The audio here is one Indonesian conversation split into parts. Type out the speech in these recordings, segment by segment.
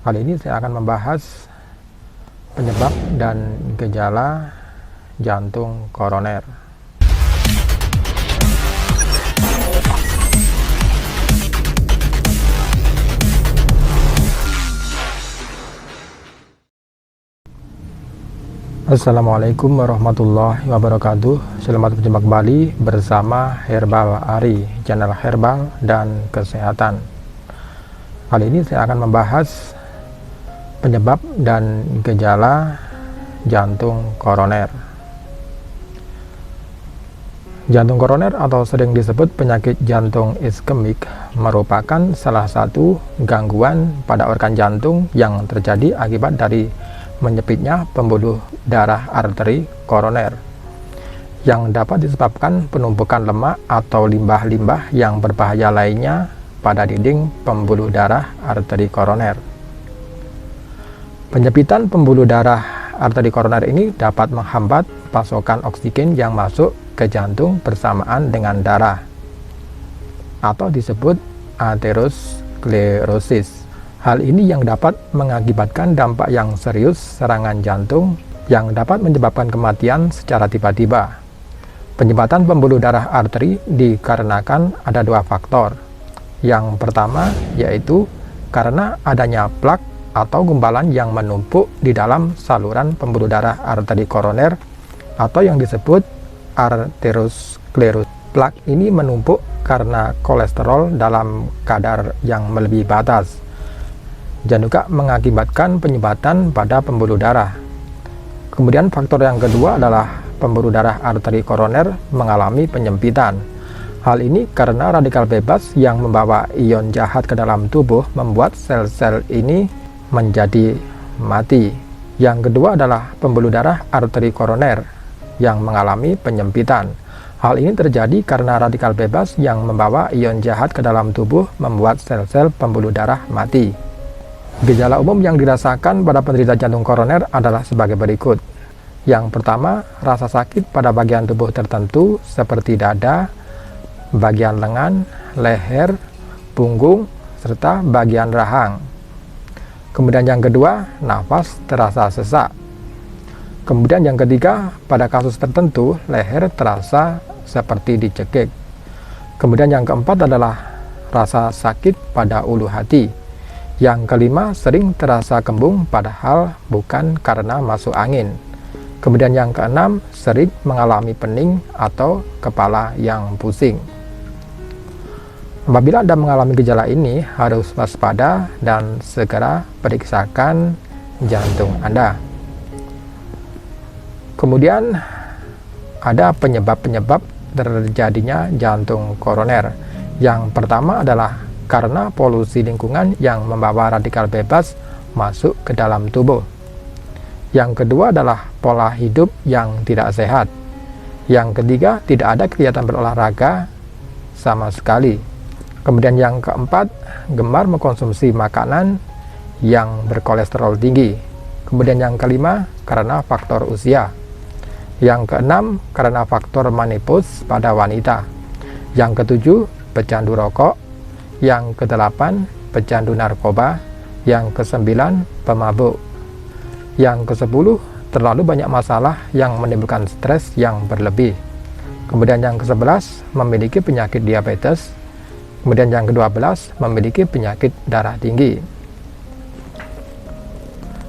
Kali ini saya akan membahas penyebab dan gejala jantung koroner. Assalamualaikum warahmatullahi wabarakatuh. Selamat berjumpa kembali bersama Herbal Ari, channel herbal dan kesehatan. Kali ini saya akan membahas penyebab dan gejala jantung koroner. Jantung koroner atau sering disebut penyakit jantung iskemik merupakan salah satu gangguan pada organ jantung yang terjadi akibat dari menyempitnya pembuluh darah arteri koroner yang dapat disebabkan penumpukan lemak atau limbah-limbah yang berbahaya lainnya pada dinding pembuluh darah arteri koroner. Penyempitan pembuluh darah arteri koroner ini dapat menghambat pasokan oksigen yang masuk ke jantung bersamaan dengan darah atau disebut aterosklerosis. Hal ini yang dapat mengakibatkan dampak yang serius serangan jantung yang dapat menyebabkan kematian secara tiba-tiba. Penyumbatan pembuluh darah arteri dikarenakan ada dua faktor. Yang pertama yaitu karena adanya plak atau gumpalan yang menumpuk di dalam saluran pembuluh darah arteri koroner atau yang disebut aterosklerosis. Plak ini menumpuk karena kolesterol dalam kadar yang melebihi batas dan juga mengakibatkan penyumbatan pada pembuluh darah. Kemudian faktor yang kedua adalah pembuluh darah arteri koroner mengalami penyempitan. Hal ini karena radikal bebas yang membawa ion jahat ke dalam tubuh membuat sel-sel ini menjadi mati. Yang kedua adalah pembuluh darah arteri koroner yang mengalami penyempitan. Hal ini terjadi karena radikal bebas yang membawa ion jahat ke dalam tubuh membuat sel-sel pembuluh darah mati. Gejala umum yang dirasakan pada penderita jantung koroner adalah sebagai berikut. Yang pertama, rasa sakit pada bagian tubuh tertentu seperti dada, bagian lengan, leher, punggung, serta bagian rahang. Kemudian yang kedua, nafas terasa sesak. Kemudian yang ketiga, pada kasus tertentu, leher terasa seperti dicekik. Kemudian yang keempat adalah rasa sakit pada ulu hati. Yang kelima, sering terasa kembung padahal bukan karena masuk angin. Kemudian yang keenam, sering mengalami pening atau kepala yang pusing. Apabila Anda mengalami gejala ini, harus waspada dan segera periksakan jantung Anda. Kemudian ada penyebab-penyebab terjadinya jantung koroner. Yang pertama adalah karena polusi lingkungan yang membawa radikal bebas masuk ke dalam tubuh. Yang kedua adalah pola hidup yang tidak sehat. Yang ketiga, tidak ada kegiatan berolahraga sama sekali. Kemudian yang keempat, gemar mengkonsumsi makanan yang berkolesterol tinggi. Kemudian yang kelima, karena faktor usia. Yang keenam, karena faktor menopause pada wanita. Yang ketujuh, pecandu rokok. Yang kedelapan, pecandu narkoba. Yang kesembilan, pemabuk. Yang kesepuluh, terlalu banyak masalah yang menimbulkan stres yang berlebih. Kemudian yang kesebelas, memiliki penyakit diabetes. Kemudian yang ke-12, memiliki penyakit darah tinggi.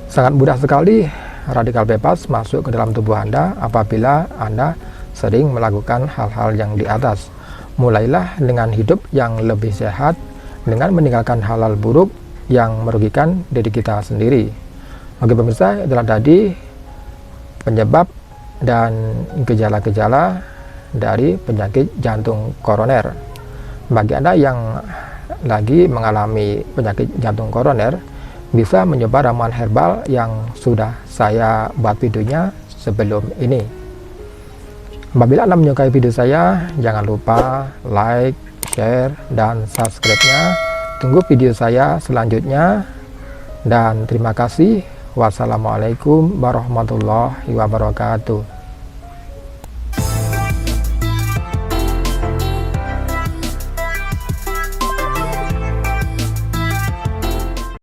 Sangat mudah sekali radikal bebas masuk ke dalam tubuh Anda apabila Anda sering melakukan hal-hal yang di atas. Mulailah dengan hidup yang lebih sehat dengan meninggalkan hal-hal buruk yang merugikan diri kita sendiri. Oke pemirsa, itulah tadi penyebab dan gejala-gejala dari penyakit jantung koroner. Bagi Anda yang lagi mengalami penyakit jantung koroner, bisa mencoba ramuan herbal yang sudah saya buat videonya sebelum ini. Apabila Anda menyukai video saya, jangan lupa like, share, dan subscribe-nya. Tunggu video saya selanjutnya. Dan terima kasih. Wassalamualaikum warahmatullahi wabarakatuh.